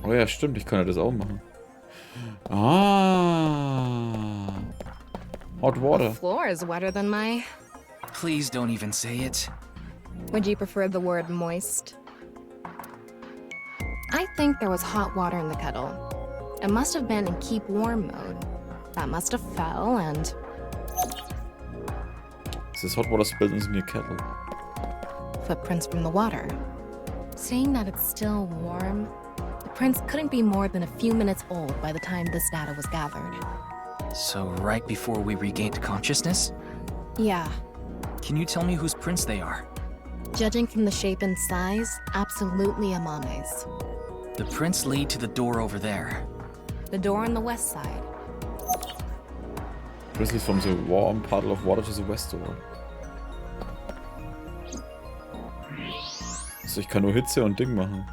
Oh ja, stimmt, ich kann ja das auch machen. Ah. Hot water. The floor is wetter than my... Please don't even say it. Would you prefer the word moist? I think there was hot water in the kettle. It must have been in keep warm mode. That must have fell and... This is hot water spilled into the kettle. Footprints from the water. Saying that it's still warm, the prints couldn't be more than a few minutes old by the time this data was gathered. So right before we regained consciousness? Yeah. Can you tell me whose prints they are? Judging from the shape and size, absolutely Amame's. The prints lead to the door over there. The door on the west side. Grizzlies from the warm puddle of water to the west door. Also ich kann nur Hitze und Ding machen.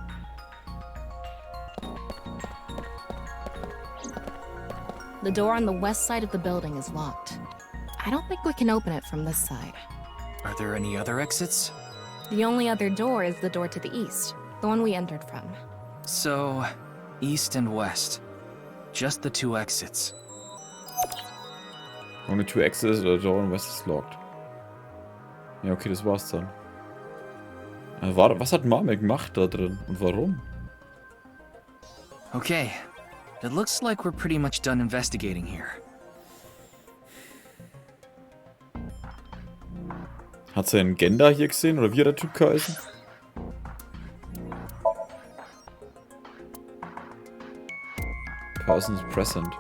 The door on the west side of the building is locked. I don't think we can open it from this side. Are there any other exits? The only other door is the door to the east, the one we entered from. So, east and west. Just the two exits. Only two exits, the door on west is locked. Ja, okay, das war's dann. Was hat Mame gemacht da drin und warum? Okay, it looks like we're pretty much done investigating here. Hat sie einen Gender hier gesehen oder wie hat der Typ geheißen? Persons present.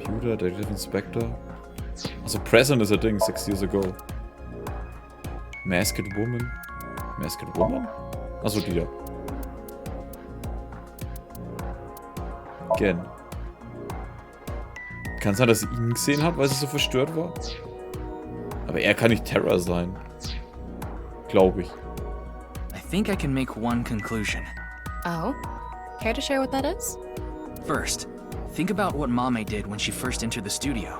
Computer, Detective Inspector. Also present ist ein Ding, 6 years ago. Masked Woman. Masked Woman? Achso, die da. Gen. Kann sein, dass sie ihn gesehen hat, weil sie so verstört war? Aber er kann nicht Terror sein. Glaube ich. I think I can make one conclusion. Oh? Care to share what that is? First, think about what Mame did when she first entered the studio.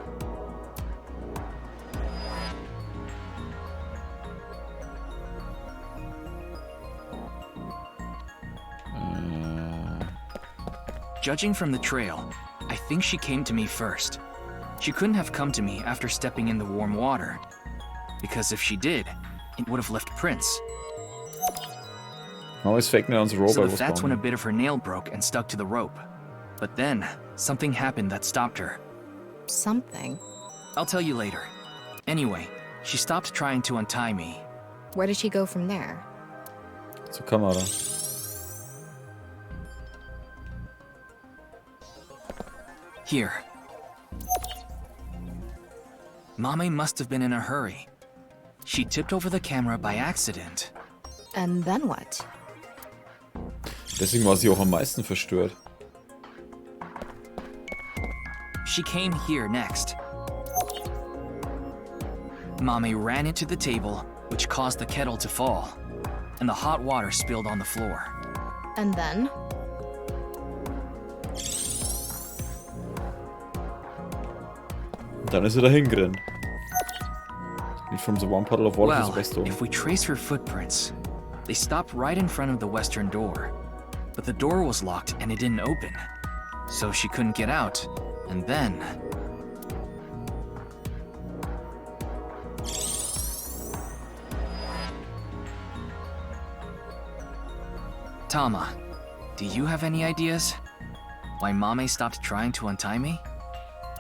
Judging from the trail, I think she came to me first. She couldn't have come to me after stepping in the warm water. Because if she did, it would have left prints. Always faking it on the rope. So that's when a bit of her nail broke and stuck to the rope. But then, something happened that stopped her. Something. I'll tell you later. Anyway, she stopped trying to untie me. Where did she go from there? Zur Kamera. Here. Mame must have been in a hurry. She tipped over the camera by accident. And then what? Deswegen war sie auch am meisten verstört. She came here next. Mame ran into the table, which caused the kettle to fall, and the hot water spilled on the floor. And then? Dann ist sie dahin gerannt. Lead from the one puddle of water to the Well, west door. if we trace her footprints, they stopped right in front of the western door. But the door was locked and it didn't open. So she couldn't get out, and then... Tama, do you have any ideas? Why Mame stopped trying to untie me?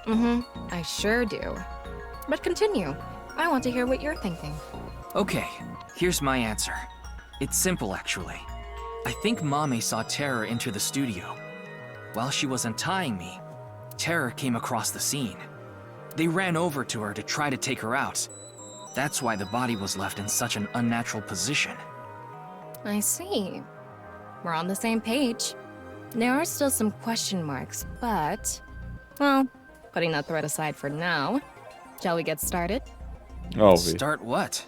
I sure do. But continue. I want to hear what you're thinking. Okay, here's my answer. It's simple, actually. I think Mame saw Terror enter the studio. While she was untying me, Terror came across the scene. They ran over to her to try to take her out. That's why the body was left in such an unnatural position. I see. We're on the same page. There are still some question marks, but... Well, putting that thread aside for now, shall we get started? Oh, weh. Start what?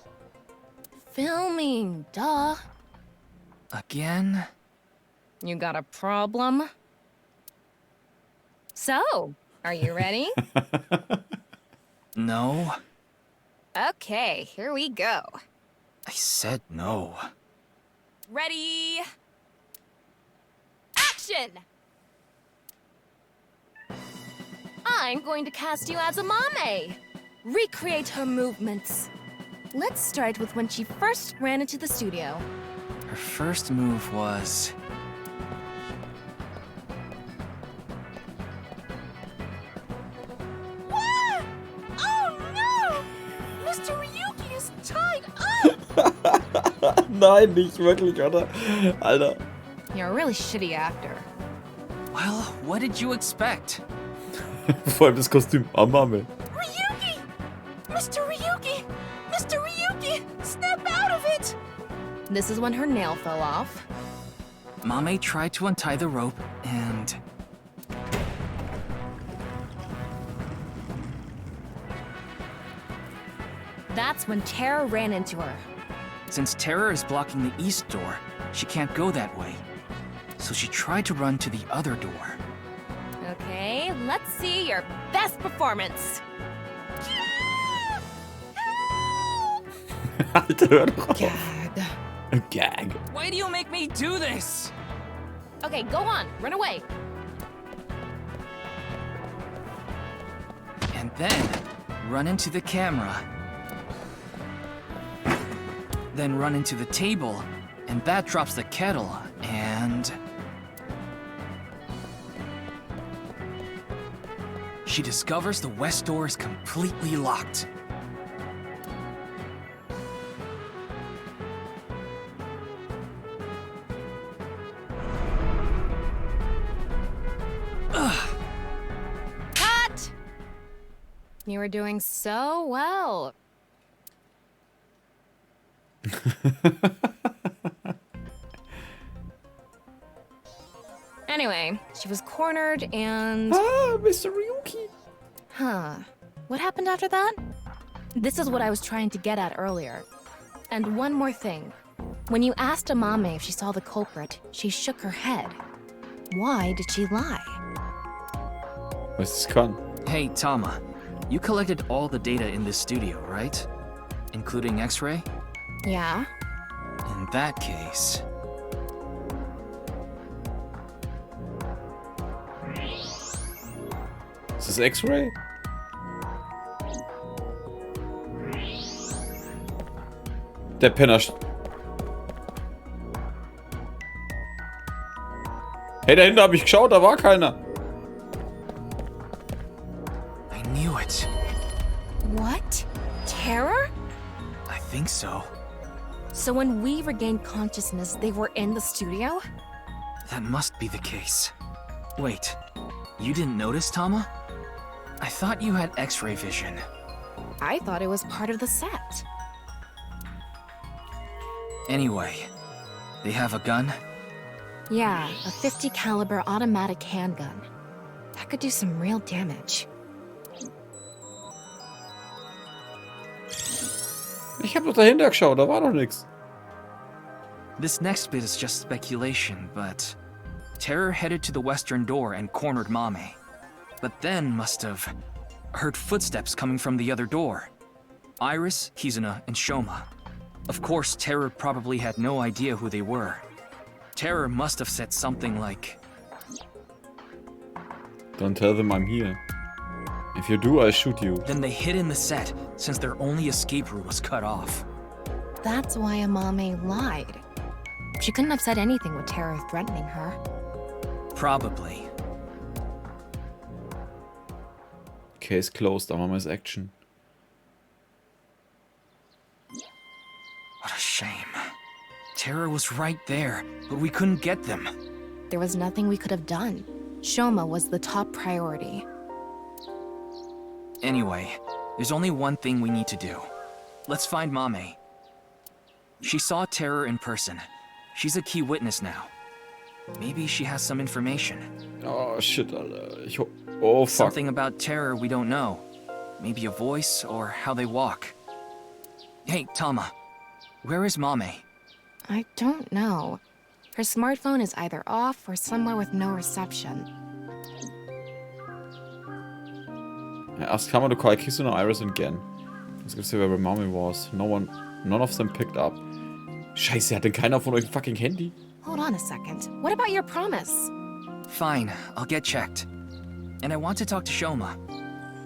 Filming, duh. Again? You got a problem? So, are you ready? No. Okay, here we go. I said no. Ready? action! I'm going to cast you as a Mame. Recreate her movements. Let's start with when she first ran into the studio. Her first move was... What? Oh no! Mr. Ryuki is tied up! Nein, nicht wirklich, oder? Alter. You're a really shitty actor. Well, what did you expect? Vor allem das Kostüm. Ah, Mame. Ryuki! Mr. Ryuki! Mr. Ryuki! Snap out of it! This is when her nail fell off. Mame tried to untie the rope, and... That's when Terror ran into her. Since Terror is blocking the east door, she can't go that way. So she tried to run to the other door. Okay, let's see your best performance. Alter, hör doch auf. Gag. Gag. Why do you make me do this? Okay, go on, run away. And then, run into the camera. Then run into the table, and that drops the kettle, and... She discovers the west door is completely locked. Cut! You were doing so well. Anyway, she was cornered and... Ah, Mr. Ryuki. Huh. What happened after that? This is what I was trying to get at earlier. And one more thing. When you asked Amame if she saw the culprit, she shook her head. Why did she lie? Was das kann? Hey, Tama. You collected all the data in this studio, right? Including X-ray? Yeah? In that case... Ist das X-Ray? Der Penner. Hey, dahinter habe ich geschaut, da war keiner. I knew it. What? Terror? I think so. So when we regained consciousness, they were in the studio? That must be the case. Wait, you didn't notice, Tama? I thought you had X-ray vision. I thought it was part of the set. Anyway, they have a gun? Yeah, a 50 caliber automatic handgun. That could do some real damage. Ich habe doch dahinter geschaut, da war doch nichts. This next bit is just speculation, but... Terror headed to the western door and cornered Mame. But then must have heard footsteps coming from the other door. Iris, Kizuna, and Shoma. Of course, Terror probably had no idea who they were. Terror must have said something like... Don't tell them I'm here. If you do, I shoot you. Then they hid in the set, since their only escape route was cut off. That's why Amame lied. She couldn't have said anything with Terror threatening her. Probably. Case closed, Amama's action. What a shame. Terror was right there, but we couldn't get them. There was nothing we could have done. Shoma was the top priority. Anyway, there's only one thing we need to do. Let's find Mame. She saw Terror in person. She's a key witness now. Maybe she has some information. Oh shit, Alter. Oh fuck. Something about Terror we don't know. Maybe a voice or how they walk. Hey, Tama. Where is Mame? I don't know. Her smartphone is either off or somewhere with no reception. I asked Kama to call Kizuna, Iris and Gen. I was gonna say where Mame was. None of them picked up. Scheiße, hat denn keiner von euch ein fucking Handy? Hold on a second. What about your promise? Fine, I'll get checked. And I want to talk to Shoma.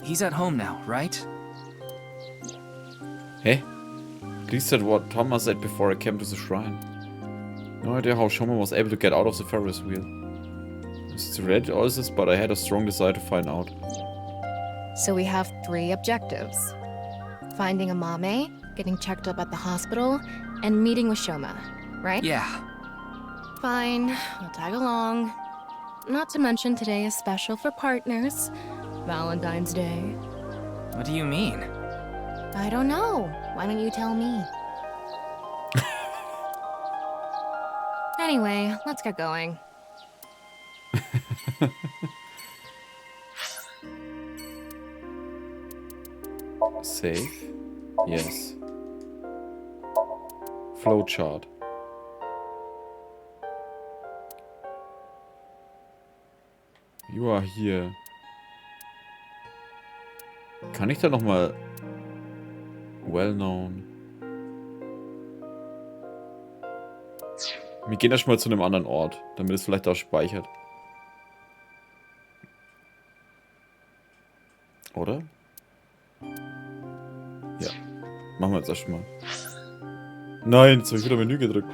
He's at home now, right? Hä? Please said what Thomas said before I came to the shrine. No idea how Shoma was able to get out of the Ferris wheel. It's read all this, but I had a strong desire to find out. So we have 3 objectives. Finding Amame, getting checked up at the hospital, and meeting with Shoma, right? Yeah. Fine, I'll tag along. Not to mention today is special for partners. Valentine's Day. What do you mean? I don't know. Why don't you tell me? Anyway, let's get going. Save? Yes. Flowchart. You are here. Kann ich da nochmal... Well known. Wir gehen erstmal zu einem anderen Ort, damit es vielleicht auch speichert. Oder? Ja. Machen wir jetzt erstmal. Nein, jetzt habe ich wieder Menü gedrückt.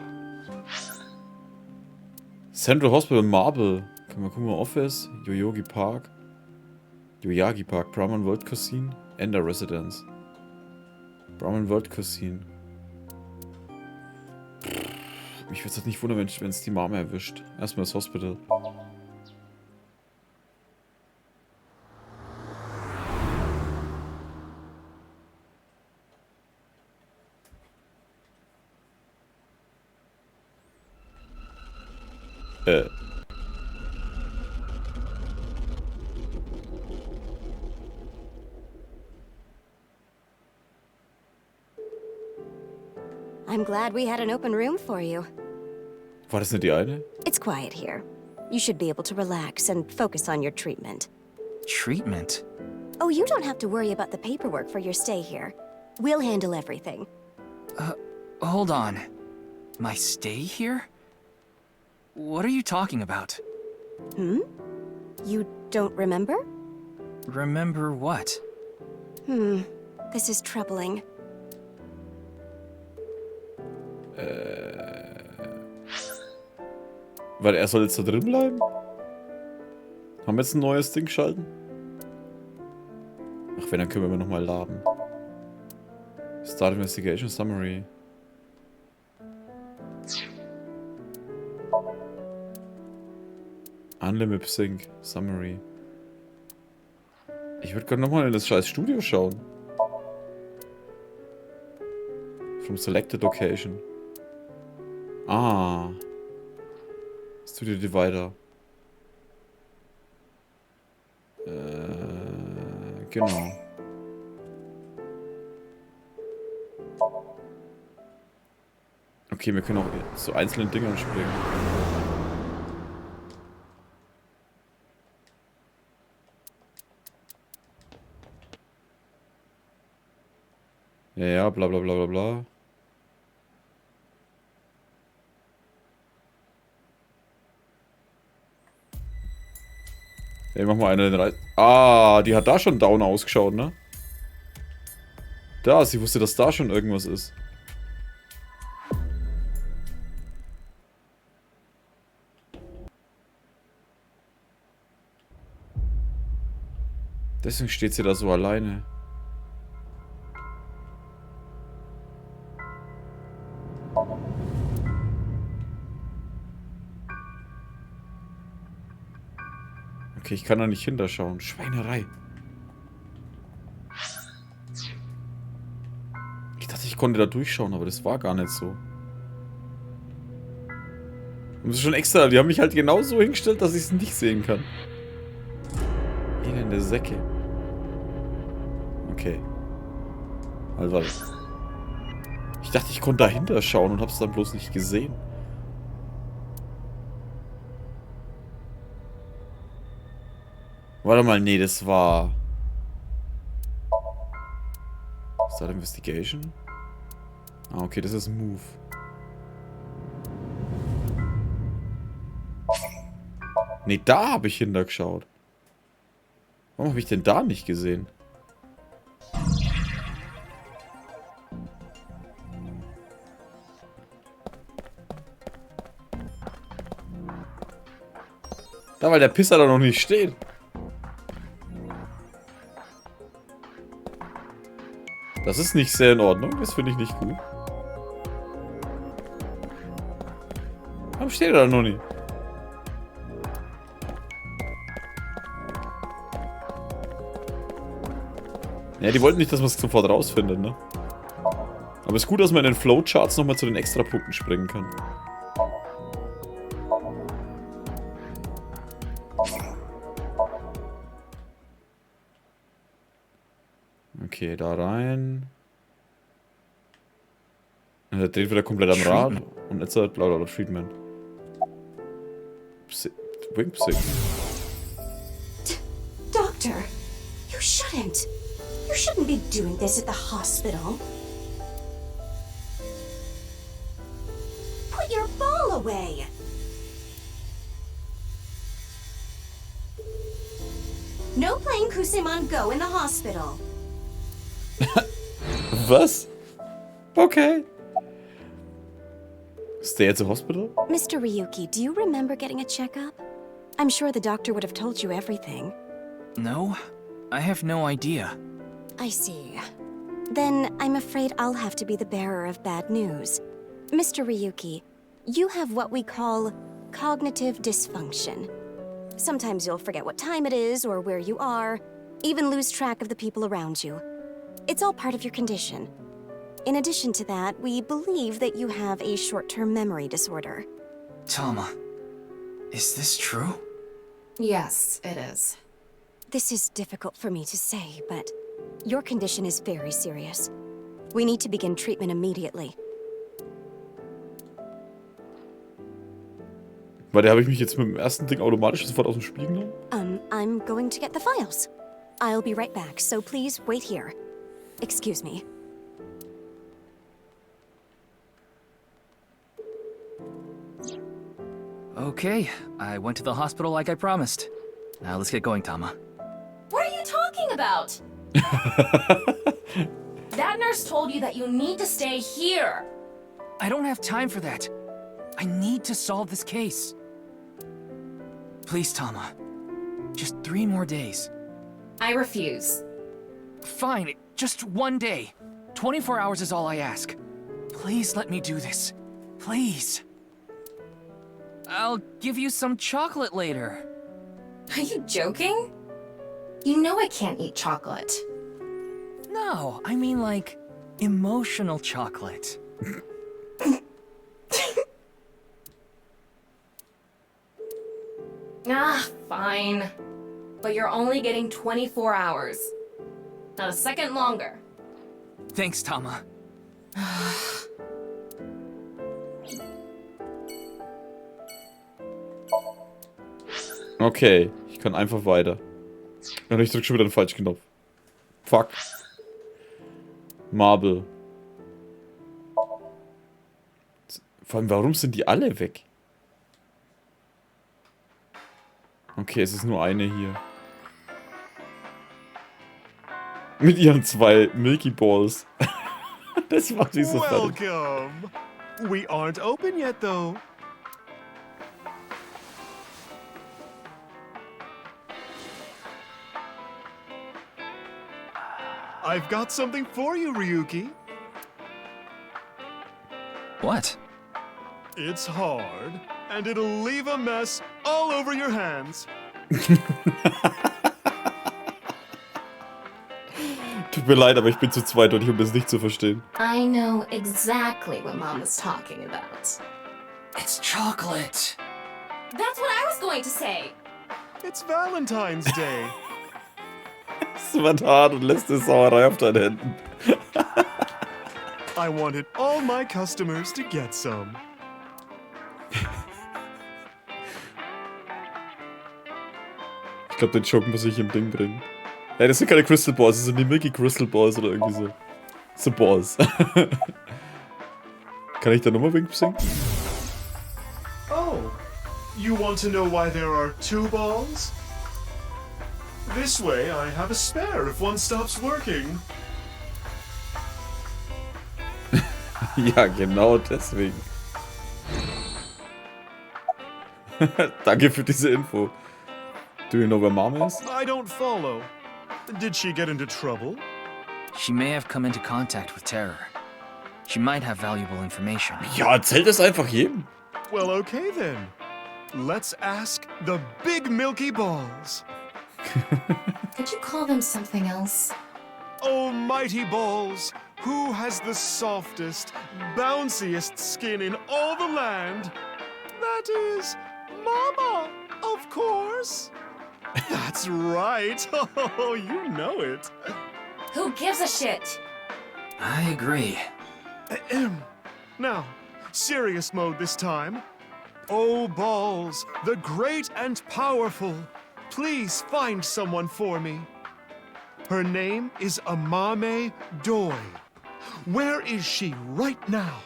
Central Hospital Marble. Können wir gucken, Office, Yoyogi Park, Yoyagi Park, Brahman World Cuisine, Ender Residence. Brahman World Cuisine. Mich würde es halt nicht wundern, wenn es die Mama erwischt. Erstmal das Hospital. I'm glad we had an open room for you. War das nicht die eine? It's quiet here. You should be able to relax and focus on your treatment. Treatment? Oh, you don't have to worry about the paperwork for your stay here. We'll handle everything. Hold on. My stay here? What are you talking about? Hmm? You don't remember? Remember what? This is troubling. Weil er soll jetzt da drin bleiben? Haben wir jetzt ein neues Ding geschalten? Ach, wenn, dann können wir nochmal laden. Start Investigation Summary. Unlimited Sync Summary. Ich würde gerne nochmal in das scheiß Studio schauen. From Selected Location. Ah. Studio Divider. Genau. Okay, wir können auch zu einzelnen Dingern springen. Ja, ja, bla bla bla bla bla. Ey, mach mal eine den Reis. Ah, die hat da schon down ausgeschaut, ne? Da, sie wusste, dass da schon irgendwas ist. Deswegen steht sie da so alleine. Okay, ich kann da nicht hinterschauen. Schweinerei. Ich dachte, ich konnte da durchschauen, aber das war gar nicht so. Und das ist schon extra. Die haben mich halt genau so hingestellt, dass ich es nicht sehen kann. Elende Säcke. Okay. Also. Ich dachte, ich konnte dahinter schauen und hab's dann bloß nicht gesehen. Warte mal, nee, das war... Start Investigation? Ah, okay, das ist Move. Nee, da habe ich hintergeschaut. Warum habe ich denn da nicht gesehen? Da, weil der Pisser da noch nicht steht. Das ist nicht sehr in Ordnung. Das finde ich nicht gut. Warum steht er da noch nicht? Ja, die wollten nicht, dass man es sofort rausfindet, ne? Aber es ist gut, dass man in den Flowcharts nochmal zu den Extrapunkten springen kann. Okay, da rein. Und der dreht wieder komplett am Rad. Und jetzt hat lauter Treatment. Wing Psych. Doctor, you shouldn't. You shouldn't be doing this at the hospital. Put your ball away. No playing Kusemon Go in the hospital. Was? Okay. Stay at the hospital? Mr. Ryuki, do you remember getting a checkup? I'm sure the doctor would have told you everything. No, I have no idea. I see. Then I'm afraid I'll have to be the bearer of bad news. Mr. Ryuki, you have what we call cognitive dysfunction. Sometimes you'll forget what time it is or where you are, even lose track of the people around you. It's all part of your condition. In addition to that, we believe that you have a short-term memory disorder. Tama, is this true? Yes, it is. This is difficult for me to say, but your condition is very serious. We need to begin treatment immediately. Weil da habe ich mich jetzt mit dem ersten Ding automatisch sofort aus dem Spiel genommen? I'm going to get the files. I'll be right back, so please wait here. Excuse me. Okay, I went to the hospital like I promised. Now let's get going, Tama. What are you talking about? That nurse told you that you need to stay here. I don't have time for that. I need to solve this case. Please, Tama. Just 3 more days. I refuse. Fine, just 1 day. 24 hours is all I ask. Please let me do this. Please. I'll give you some chocolate later. Are you joking? You know I can't eat chocolate. No, I mean like emotional chocolate. Ah, fine. But you're only getting 24 hours. Not a second longer. Thanks, Tama. Okay, ich kann einfach weiter. Und ich drücke schon wieder den falschen Knopf. Fuck. Marble. Vor allem, warum sind die alle weg? Okay, es ist nur eine hier. Mit ihren 2 Milky Balls. Das macht sie so fertig. Welcome. We aren't open yet, though. I've got something for you, Ryuki. What? It's hard, and it'll leave a mess all over your hands. Tut mir leid, aber ich bin zu zweideutig, um das nicht zu verstehen. I know exactly what Mom is talking about. It's chocolate. That's what I was going to say. It's Valentine's Day. Es wird hart und lässt die Sauerei auf deinen Händen. I wanted all my customers to get some. Ich glaube, den Joke muss ich im Ding bringen. Ja, das sind keine Crystal Balls, das sind die Milky Crystal Balls oder irgendwie so. So Balls. Kann ich da nochmal Wink singen? Oh, You want to know why there are 2 balls? This way, I have a spare if one stops working. Ja, genau deswegen. Danke für diese Info. Do you know where Mom is? I don't follow. Did she get into trouble? She may have come into contact with terror. She might have valuable information. Ja, erzähl das einfach jedem. Well, okay then. Let's ask the big milky balls. Could you call them something else? Oh, mighty balls, who has the softest, bounciest skin in all the land? That is Mama, of course. That's right. Oh, you know it. Who gives a shit? I agree. Ahem. Now, serious mode this time. Oh, balls, the great and powerful, please find someone for me. Her name is Amame Doi. Where is she right now?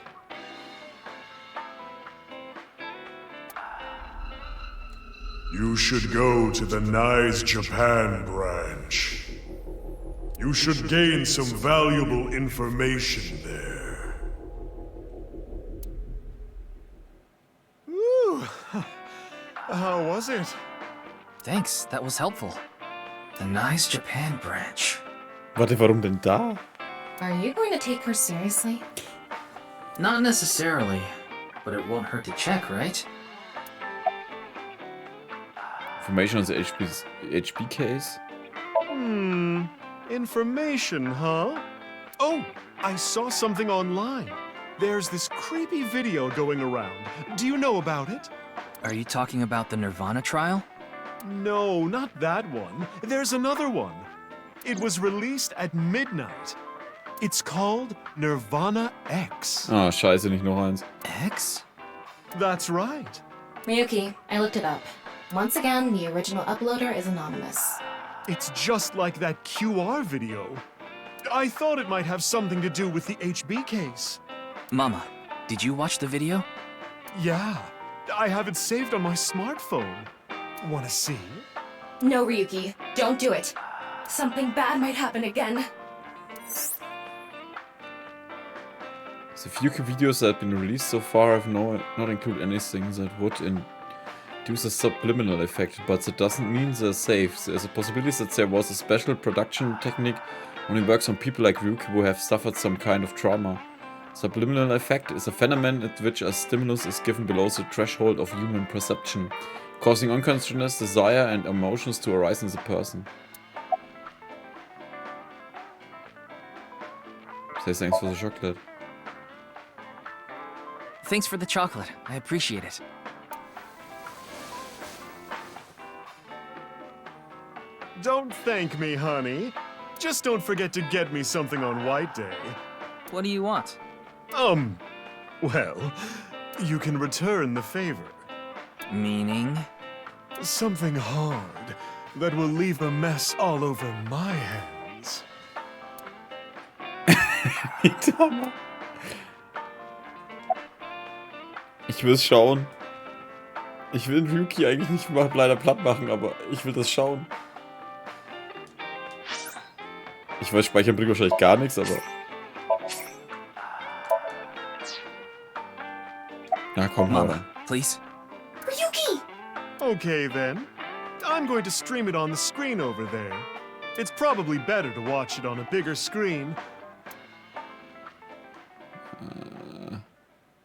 You should go to the Nice Japan branch. You should gain some valuable information there. Ooh, how was it? Thanks, that was helpful. The Nice Japan branch. Warte, warum denn da? Are you going to take her seriously? Not necessarily, but it won't hurt to check, right? Information on the HB case? Information, huh? Oh, I saw something online. There's this creepy video going around. Do you know about it? Are you talking about the nirvanA trial? No, not that one. There's another one. It was released at midnight. It's called nirvanA X. Ah, scheiße, nicht noch eins. X? That's right. Ryuki, I looked it up. Once again, the original uploader is anonymous. It's just like that QR video. I thought it might have something to do with the HB case. Mama, did you watch the video? Yeah, I have it saved on my smartphone. Wanna see? No, Ryuki, don't do it. Something bad might happen again. The few videos that have been released so far have not include anything that would induce a subliminal effect, but that doesn't mean they're safe. There's a possibility that there was a special production technique only works on people like Ryuki who have suffered some kind of trauma. Subliminal effect is a phenomenon at which a stimulus is given below the threshold of human perception, causing unconscious desire and emotions to arise in the person. Say thanks for the chocolate. Thanks for the chocolate. I appreciate it. Don't thank me, honey. Just don't forget to get me something on White Day. What do you want? Well, you can return the favor. Meaning? Something hard that will leave a mess all over my hands. Ich will es schauen. Ich will Ryuki eigentlich nicht mal leider platt machen, aber ich will das schauen. Ich weiß, speichern bringt wahrscheinlich gar nichts, aber... Na komm, Mama, Mama. please? Ryuki! Okay, then. I'm going to stream it on the screen over there. It's probably better to watch it on a bigger screen.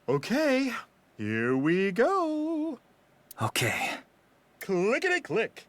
Okay, here we go. Okay. Clickety-click.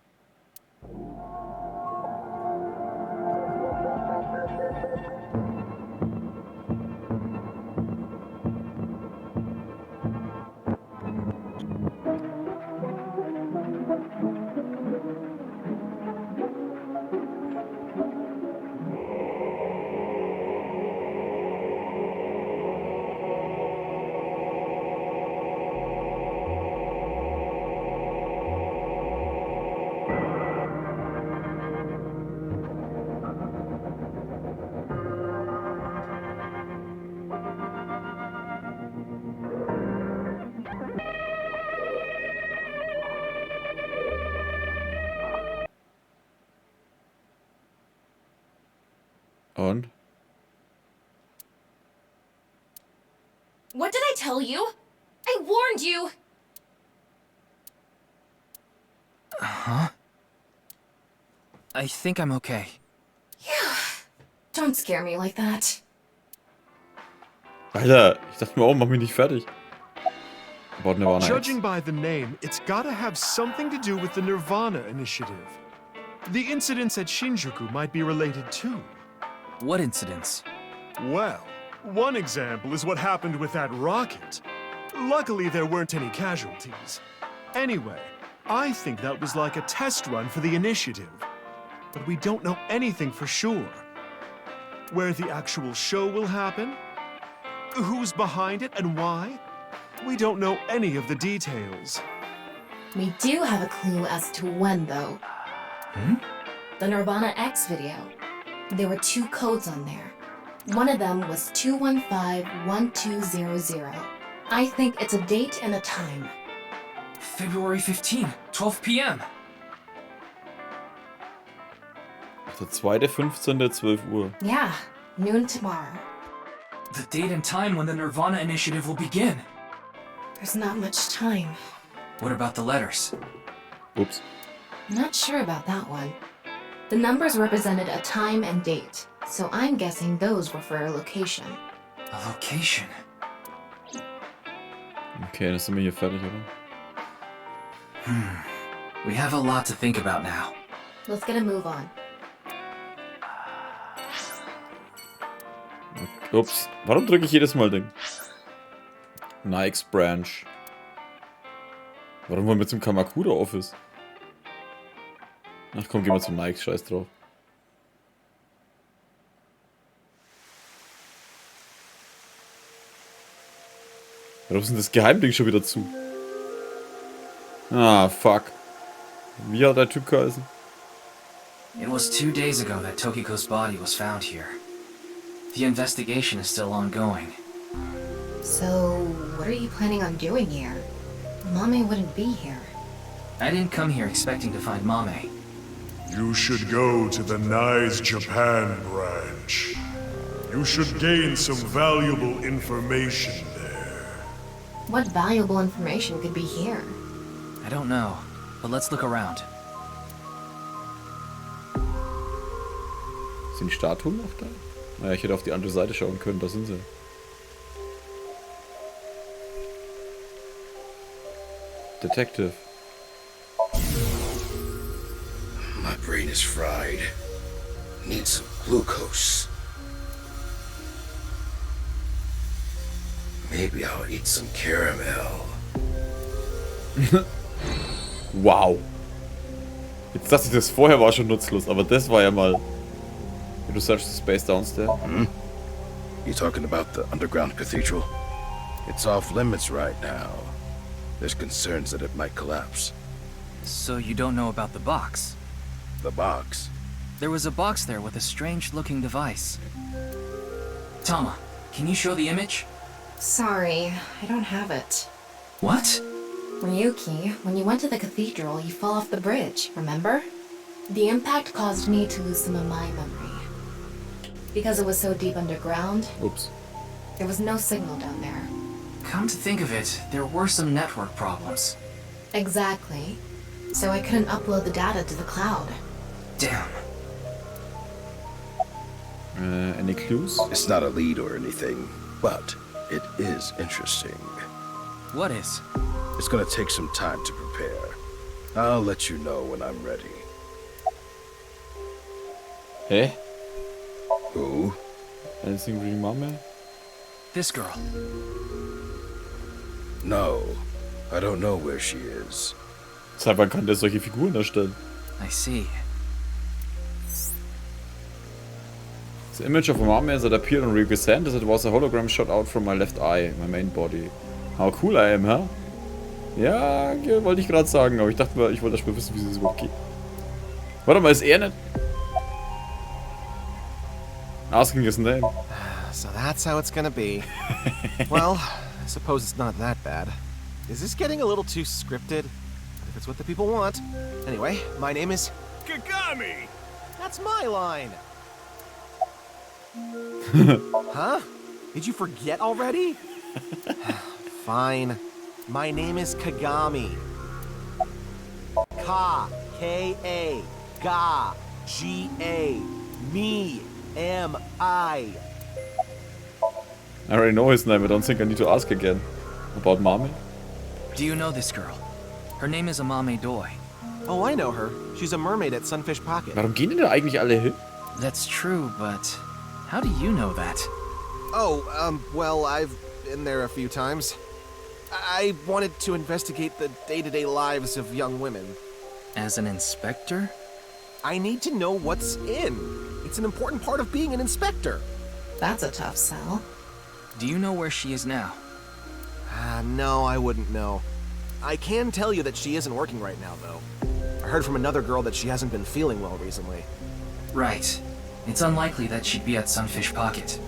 Und? What did I tell you? I warned you! Huh? I think I'm okay. Yeah. Don't scare me like that. Alter, ich dachte mir, oh, mach mich nicht fertig. About nirvanA. Judging by the name, it's gotta have something to do with the nirvanA initiative. The incidents at Shinjuku might be related too. What incidents? Well, one example is what happened with that rocket. Luckily, there weren't any casualties. Anyway, I think that was like a test run for the initiative. But we don't know anything for sure. Where the actual show will happen? Who's behind it and why? We don't know any of the details. We do have a clue as to when, though. The nirvanA X video. There were 2 codes on there. One of them was 215-1200. I think it's a date and a time. February 15, 12 p.m. Der 2.15. 12 Uhr. Yeah, noon tomorrow. The date and time when the nirvanA initiative will begin. There's not much time. What about the letters? Ups. Not sure about that one. The numbers represented a time and date, so I'm guessing those were for a location. A location. Okay, dann sind wir hier fertig, oder? We have a lot to think about now. Let's get a move on. Ups. Warum drücke ich jedes Mal Ding? Nike's Branch. Warum wollen wir zum Kamakura Office? Ach komm, gehen wir zum Nike, scheiß drauf. Warum ist denn das Geheimding schon wieder zu? Ah, fuck. Wie hat der Typ geheißen? It was 2 days ago that Tokiko's body was found here. The investigation is still ongoing. So, what are you planning on doing here? Mommy wouldn't be here. I didn't come here expecting to find Mame. You should go to the Nice Japan branch. You should gain some valuable information there. What valuable information could be here? I don't know, but let's look around. Sind die Statuen noch da? Naja, ich hätte auf die andere Seite schauen können, da sind sie. Detective. My brain is fried. Need some glucose. Maybe I'll eat some caramel. Wow. Jetzt dachte ich, das vorher war schon nutzlos, aber das war ja mal... Du search the space downstairs. You talking about the underground cathedral? It's off limits right now. There's concerns that it might collapse. So you don't know about the box? The box? There was a box there with a strange-looking device. Tama, can you show the image? Sorry, I don't have it. What? Ryuki, when you went to the cathedral, you fell off the bridge, remember? The impact caused me to lose some of my memory. Because it was so deep underground, Ups. there was no signal down there. Come to think of it, there were some network problems. Exactly. So I couldn't upload the data to the cloud. Damn. Any clues? It's not a lead or anything, but it is interesting. What is? It's gonna take some time to prepare. I'll let you know when I'm ready. Hä? Who? Anything really Mame? This girl. No, I don't know where she is. Seit wann kann der solche Figuren erstellen? I see. The image of a Mame that appeared on Ryuki's hand as it was a hologram shot out from my left eye, my main body. How cool I am, huh? Ja, wollte ich gerade sagen, aber ich dachte mal, ich wollte erst mal wissen, wie es überhaupt geht. Warte mal, ist er nicht? Asking his name. So that's how it's gonna be. Well, I suppose it's not that bad. Is this getting a little too scripted? But if it's what the people want. Anyway, my name is... Kagami! That's my line! Huh? Did you forget already? Fine. My name is Kagami. Ka, K-A, Ga, G-A, me, M-I. I already know his name, I don't think I need to ask again. About Mame? Do you know this girl? Her name is Amame Doi. Oh, I know her. She's a mermaid at Sunfish Pocket. Warum gehen die da eigentlich alle hin? That's true, but how do you know that? Oh, well, I've been there a few times. I wanted to investigate the day-to-day lives of young women. As an inspector? I need to know what's in. It's an important part of being an inspector. That's a tough sell. Do you know where she is now? No, I wouldn't know. I can tell you that she isn't working right now, though. I heard from another girl that she hasn't been feeling well recently. Right. It's unlikely that she'd be at Sunfish Pocket.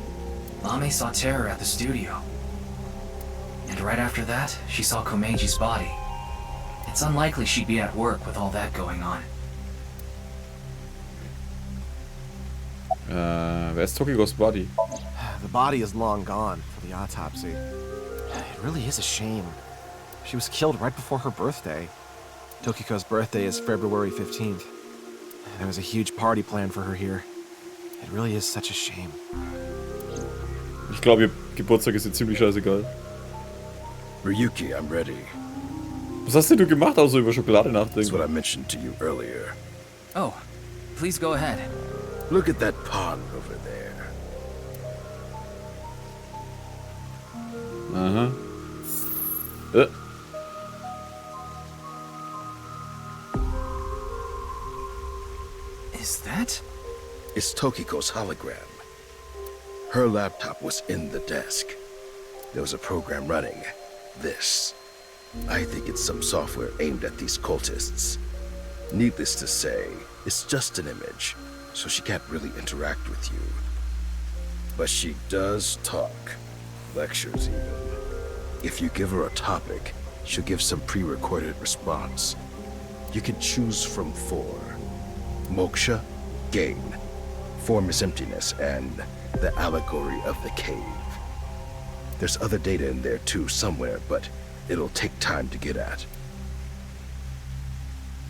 Mame saw Terror at the studio. And right after that, she saw Komeji's body. It's unlikely she'd be at work with all that going on. Where's Tokiko's body? The body is long gone for the autopsy. It really is a shame. She was killed right before her birthday. Tokiko's birthday is February 15th. There was a huge party planned for her here. It really is such a shame. Ich glaube, ihr Geburtstag ist ihr ziemlich scheißegal. Ryuki, I'm ready. Was hast denn du gemacht, außer über Schokolade That's nachdenken? what I mentioned to you earlier. Oh, please go ahead. Look at that pond over there. Aha. Is that? It's Tokiko's hologram. Her laptop was in the desk. There was a program running. This. I think it's some software aimed at these cultists. Needless to say, it's just an image, so she can't really interact with you. But she does talk. Lectures even. If you give her a topic, she'll give some pre-recorded response. You can choose from 4. Moksha, gain. Form is emptiness, and the allegory of the cave. There's other data in there too somewhere, but it'll take time to get at.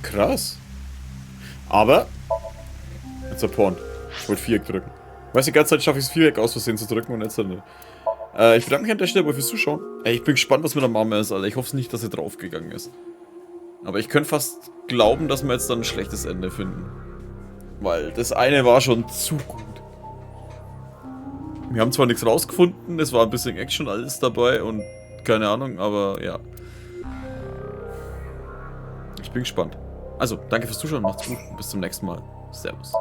Krass. Aber jetzt der Porn. Ich wollte Viereck drücken. Ich weiß, die ganze Zeit schaffe ich es Viereck aus Versehen zu drücken und jetzt nicht. Ich bedanke mich an der Stelle fürs Zuschauen. Ich bin gespannt, was mit der Mama ist, Alter. Ich hoffe nicht, dass sie draufgegangen ist. Aber ich könnte fast glauben, dass wir jetzt dann ein schlechtes Ende finden. Weil das eine war schon zu gut. Wir haben zwar nichts rausgefunden, es war ein bisschen Action alles dabei und keine Ahnung, aber ja. Ich bin gespannt. Also, danke fürs Zuschauen, macht's gut und bis zum nächsten Mal. Servus.